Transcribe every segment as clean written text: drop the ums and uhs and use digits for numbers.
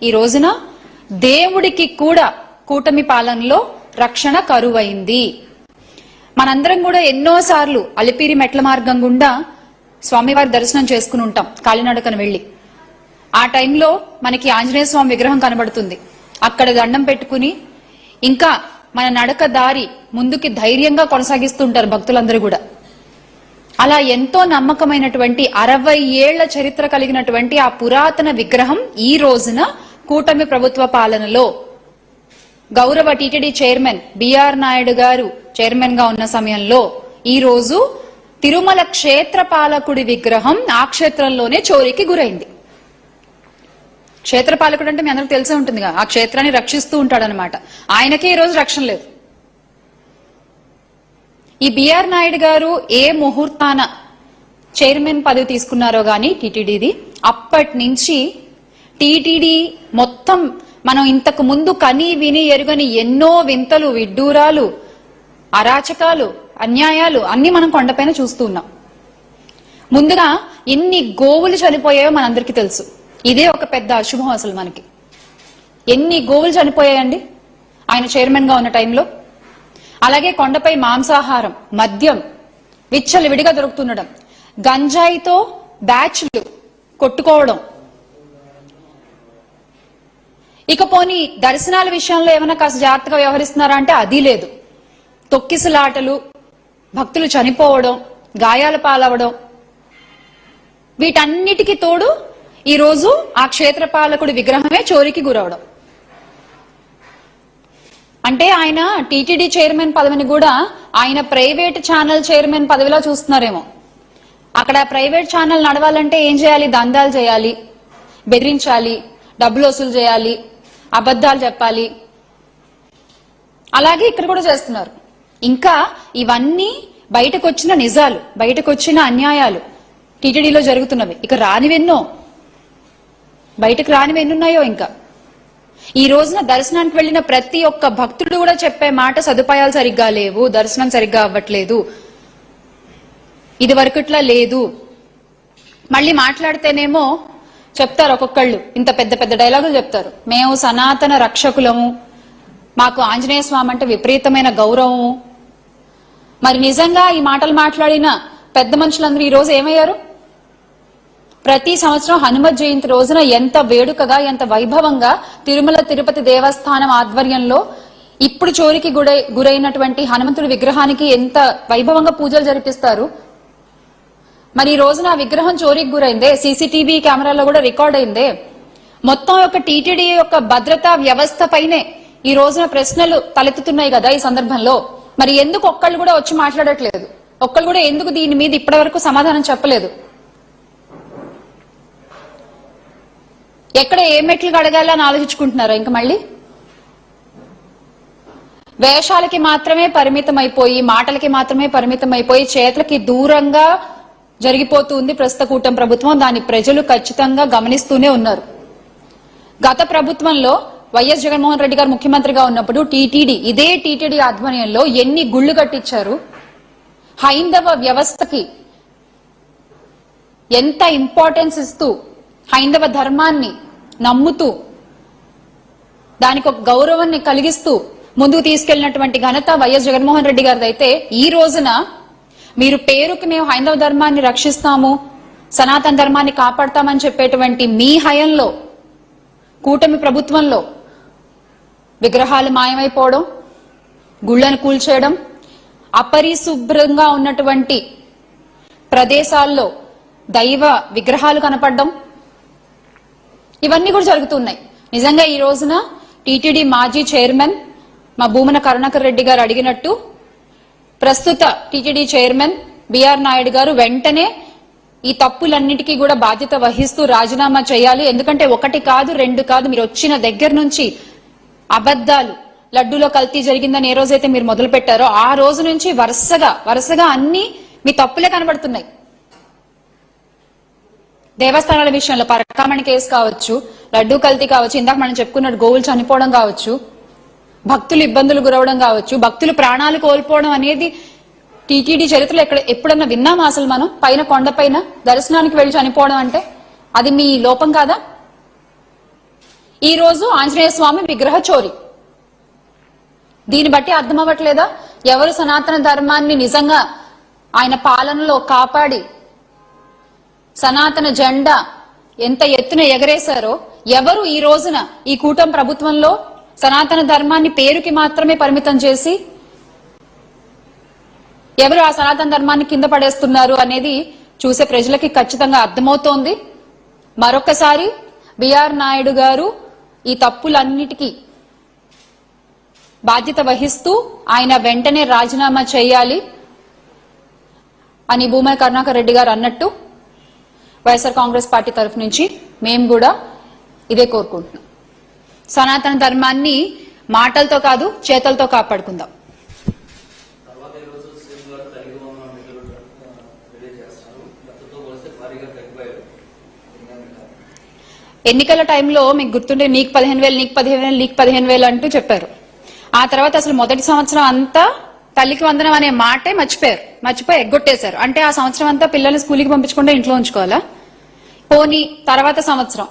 ఈ రోజున దేవుడికి కూడా కూటమి పాలనలో రక్షణ కరువైంది. మనందరం కూడా ఎన్నోసార్లు అలిపిరి మెట్ల మార్గం గుండా స్వామివారి దర్శనం చేసుకుని ఉంటాం కాలినడకను వెళ్లి. ఆ టైంలో మనకి ఆంజనేయ స్వామి విగ్రహం కనబడుతుంది. అక్కడ దండం పెట్టుకుని ఇంకా మన నడక దారి ముందుకి ధైర్యంగా కొనసాగిస్తుంటారు భక్తులందరూ కూడా. అలా ఎంతో నమ్మకమైనటువంటి 60 ఏళ్ల చరిత్ర కలిగినటువంటి ఆ పురాతన విగ్రహం ఈ రోజున కూటమి ప్రభుత్వ పాలనలో గౌరవ టీటీడీ చైర్మన్ బిఆర్ నాయుడు గారు చైర్మన్ గా ఉన్న సమయంలో ఈ రోజు తిరుమల క్షేత్ర పాలకుడి విగ్రహం ఆ క్షేత్రంలోనే చోరీకి గురైంది. క్షేత్రపాలకుడు అంటే మీ అందరికి తెలిసే ఉంటుందిగా, ఆ క్షేత్రాన్ని రక్షిస్తూ ఉంటాడనమాట. ఆయనకే ఈ రోజు రక్షణ లేదు. ఈ బిఆర్ నాయుడు గారు ఏ ముహూర్తాన చైర్మన్ పదవి తీసుకున్నారో గాని టీటీడీది, అప్పటి నుంచి టీటీడీ మొత్తం మనం ఇంతకు ముందు కని విని ఎరుగని ఎన్నో వింతలు, విడ్డూరాలు, అరాచకాలు, అన్యాయాలు అన్ని మనం కొండపైన చూస్తూ ఉన్నాం. ముందుగా ఎన్ని గోవులు చనిపోయాయో మనందరికీ తెలుసు. ఇదే ఒక పెద్ద అశుభం అసలు మనకి. ఎన్ని గోవులు చనిపోయాయండి ఆయన చైర్మన్ గా ఉన్న టైంలో. అలాగే కొండపై మాంసాహారం, మద్యం విచ్చలవిడిగా దొరుకుతుండడం, గంజాయితో బ్యాచ్లు కొట్టుకోవడం. ఇక పోనీ దర్శనాల విషయంలో ఏమైనా కాస్త జాగ్రత్తగా వ్యవహరిస్తున్నారా అంటే అది లేదు. తొక్కిసలాటలు, భక్తులు చనిపోవడం, గాయాల పాలవడం, వీటన్నిటికీ తోడు ఈ రోజు ఆ క్షేత్రపాలకుడి విగ్రహమే చోరీకి గురవడం. అంటే ఆయన టీటీడీ చైర్మన్ పదవిని కూడా ఆయన ప్రైవేట్ ఛానల్ చైర్మన్ పదవిలో చూస్తున్నారేమో. అక్కడ ప్రైవేట్ ఛానల్ నడవాలంటే ఏం చేయాలి? దందాలు చేయాలి, బెదిరించాలి, డబ్బులు వసూలు చేయాలి, అబద్ధాలు చెప్పాలి. అలాగే ఇక్కడ కూడా చేస్తున్నారు. ఇంకా ఇవన్నీ బయటకు వచ్చిన నిజాలు, బయటకు వచ్చిన అన్యాయాలు టీటీడీలో జరుగుతున్నవి. ఇక రానివెన్నో, బయటకు రానివెన్నున్నాయో. ఇంకా ఈ రోజున దర్శనానికి వెళ్లిన ప్రతి ఒక్క భక్తుడు కూడా చెప్పే మాట సదుపాయాలు సరిగ్గా లేవు, దర్శనం సరిగ్గా అవ్వట్లేదు, ఇది వరకుట్లా లేదు. మళ్ళీ మాట్లాడితేనేమో చెప్తారు ఒక్కొక్కళ్ళు, ఇంత పెద్ద పెద్ద డైలాగులు చెప్తారు. మేము సనాతన రక్షకులము, మాకు ఆంజనేయ స్వామి అంటే విపరీతమైన గౌరవము. మరి నిజంగా ఈ మాటలు మాట్లాడిన పెద్ద మనుషులందరూ ఈ రోజు ఏమయ్యారు? ప్రతి సంవత్సరం హనుమత్ జయంతి రోజున ఎంత వేడుకగా, ఎంత వైభవంగా తిరుమల తిరుపతి దేవస్థానం ఆధ్వర్యంలో ఇప్పుడు చోరీకి గురైనటువంటి హనుమంతుడి విగ్రహానికి ఎంత వైభవంగా పూజలు జరిపిస్తారు. మరి ఈ రోజున ఆ విగ్రహం చోరీకి గురైందే, సీసీటీవీ కెమెరాలో కూడా రికార్డ్ అయిందే. మొత్తం యొక్క టీటీడీ యొక్క భద్రతా వ్యవస్థ పైనే ఈ రోజున ప్రశ్నలు తలెత్తుతున్నాయి కదా ఈ సందర్భంలో. మరి ఎందుకు ఒక్కళ్ళు కూడా వచ్చి మాట్లాడట్లేదు? ఒక్కళ్ళు కూడా ఎందుకు దీని మీద ఇప్పటి వరకు సమాధానం చెప్పలేదు? ఎక్కడ ఏ మెట్లు అడగాలని ఆలోచించుకుంటున్నారా? ఇంకా మళ్ళీ వేషాలకి మాత్రమే పరిమితం అయిపోయి, మాటలకి మాత్రమే పరిమితం అయిపోయి చేతులకి దూరంగా జరిగిపోతుంది ప్రస్తుత కూటమి ప్రభుత్వం. దాన్ని ప్రజలు ఖచ్చితంగా గమనిస్తూనే ఉన్నారు. గత ప్రభుత్వంలో వైఎస్ జగన్మోహన్ రెడ్డి గారు ముఖ్యమంత్రిగా ఉన్నప్పుడు ఇదే టీటీడీ ఆధ్వర్యంలో ఎన్ని గుళ్లు కట్టించారు, హైందవ వ్యవస్థకి ఎంత ఇంపార్టెన్స్ ఇస్తూ, హైందవ ధర్మాన్ని నమ్ముతూ, దానికి ఒక గౌరవాన్ని కలిగిస్తూ ముందుకు తీసుకెళ్లినటువంటి ఘనత వైఎస్ జగన్మోహన్ రెడ్డి గారిది. అయితే ఈ రోజున మీరు పేరుకి మేము హైందవ ధర్మాన్ని రక్షిస్తాము, సనాతన ధర్మాన్ని కాపాడతామని చెప్పేటువంటి మీ హయంలో, కూటమి ప్రభుత్వంలో విగ్రహాలు మాయమైపోవడం, గుళ్లను కూల్చేయడం, అపరిశుభ్రంగా ఉన్నటువంటి ప్రదేశాల్లో దైవ విగ్రహాలు కనపడడం, ఇవన్నీ కూడా జరుగుతున్నాయి. నిజంగా ఈ రోజున టీటీడీ మాజీ చైర్మన్ మా భూమన కరుణాకర్ రెడ్డి గారు అడిగినట్టు ప్రస్తుత టీటీడీ చైర్మన్ బిఆర్ నాయుడు గారు వెంటనే ఈ తప్పులన్నిటికీ కూడా బాధ్యత వహిస్తూ రాజీనామా చేయాలి. ఎందుకంటే ఒకటి కాదు, రెండు కాదు, మీరు వచ్చిన దగ్గర నుంచి అబద్దాలు, లడ్డూలో కల్తీ జరిగిందని ఏ రోజైతే మీరు మొదలు పెట్టారో ఆ రోజు నుంచి వరుసగా అన్ని మీ తప్పులే కనబడుతున్నాయి. దేవస్థానాల విషయంలో పరకామణి కేసు కావచ్చు, లడ్డూ కల్తీ కావచ్చు, ఇందాక మనం చెప్పుకున్నట్టు గోవులు చనిపోవడం కావచ్చు, భక్తులు ఇబ్బందులు గురవడం కావచ్చు, భక్తులు ప్రాణాలు కోల్పోవడం అనేది టీటీడీ చరిత్రలో ఎప్పుడన్నా విన్నామా అసలు మనం? పైన కొండపైన దర్శనానికి వెళ్లి చనిపోవడం అంటే అది మీ లోపం కాదా? ఈ రోజు ఆంజనేయ స్వామి విగ్రహ చోరీ. దీన్ని బట్టి అర్థం అవ్వట్లేదా ఎవరు సనాతన ధర్మాన్ని నిజంగా ఆయన పాలనలో కాపాడి సనాతన జెండా ఎంత ఎత్తున ఎగరేశారో, ఎవరు ఈ రోజున ఈ కూటమి ప్రభుత్వంలో సనాతన ధర్మాన్ని పేరుకి మాత్రమే పరిమితం చేసి ఎవరు ఆ సనాతన ధర్మాన్ని కింద పడేస్తున్నారు అనేది చూసే ప్రజలకి ఖచ్చితంగా అర్థమవుతోంది. మరొకసారి బిఆర్ నాయుడు గారు ఈ తప్పులన్నిటికీ బాధ్యత వహిస్తూ ఆయన వెంటనే రాజీనామా చేయాలి అని భూమన కరుణాకర్ రెడ్డి గారు అన్నట్టు వైఎస్ఆర్ కాంగ్రెస్ పార్టీ తరఫు నుంచి మేము కూడా ఇదే కోరుకుంటున్నాం. సనాతన ధర్మాన్ని మాటలతో కాదు చేతలతో కాపాడుకుందాం. ఎన్నికల టైంలో మీకు గుర్తుంటే నీకు 15,000 నీకు 15,000 నీకు 15,000 అంటూ చెప్పారు. ఆ తర్వాత అసలు మొదటి సంవత్సరం అంతా తల్లికి వందనం అనే మాటే మర్చిపోయి ఎగ్గొట్టేశారు. అంటే ఆ సంవత్సరం అంతా పిల్లల్ని స్కూల్కి పంపించకుండా ఇంట్లో ఉంచుకోవాలా? పోనీ తర్వాత సంవత్సరం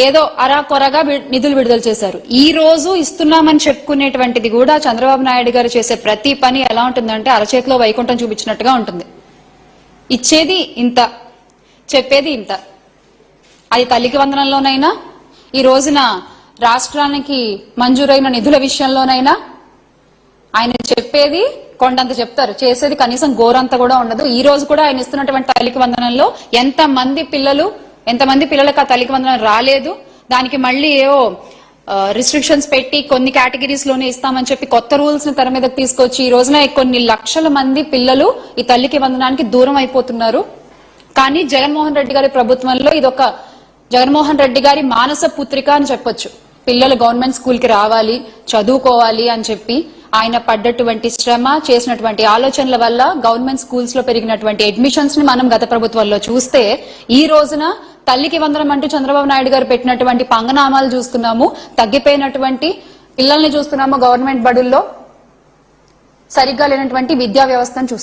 ఏదో అరా కొరగా నిధులు విడుదల చేశారు. ఈ రోజు ఇస్తున్నామని చెప్పుకునేటువంటిది కూడా చంద్రబాబు నాయుడు గారు చేసే ప్రతి పని ఎలా ఉంటుందంటే అరచేతిలో వైకుంఠం చూపించినట్టుగా ఉంటుంది. ఇచ్చేది ఇంత, చెప్పేది ఇంత. అది తల్లికి వందనంలోనైనా, ఈ రోజున రాష్ట్రానికి మంజూరైన నిధుల విషయంలోనైనా ఆయన చెప్పేది కొండంత చెప్తారు, చేసేది కనీసం గోరంత కూడా ఉండదు. ఈ రోజు కూడా ఆయన ఇస్తున్నటువంటి తల్లికి వందనంలో ఎంతమంది పిల్లలకు ఆ తల్లికి వందనం రాలేదు. దానికి మళ్ళీ ఏవో రిస్ట్రిక్షన్స్ పెట్టి కొన్ని కేటగిరీస్ లోనే ఇస్తామని చెప్పి కొత్త రూల్స్ ని తెర మీదకి తీసుకొచ్చి ఈ రోజున కొన్ని లక్షల మంది పిల్లలు ఈ తల్లికి వందనానికి దూరం అయిపోతున్నారు. కానీ జగన్మోహన్ రెడ్డి గారి ప్రభుత్వంలో ఇదొక జగన్మోహన్ రెడ్డి గారి మానస పుత్రిక అని చెప్పొచ్చు. పిల్లలు గవర్నమెంట్ స్కూల్ కి రావాలి, చదువుకోవాలి అని చెప్పి ఆయన పడ్డటువంటి శ్రమ, చేసినటువంటి ఆలోచనల వల్ల గవర్నమెంట్ స్కూల్స్ లో పెరిగినటువంటి అడ్మిషన్స్ ని మనం గత ప్రభుత్వంలో చూస్తే ఈ రోజున తల్లికి వందనం అంటూ చంద్రబాబు నాయుడు గారు పెట్టినటువంటి పంగనామాలు చూస్తున్నాము. తగ్గిపోయినటువంటి పిల్లల్ని చూస్తున్నాము. గవర్నమెంట్ బడుల్లో సరిగ్గా లేనటువంటి విద్యా వ్యవస్థను చూస్తున్నాము.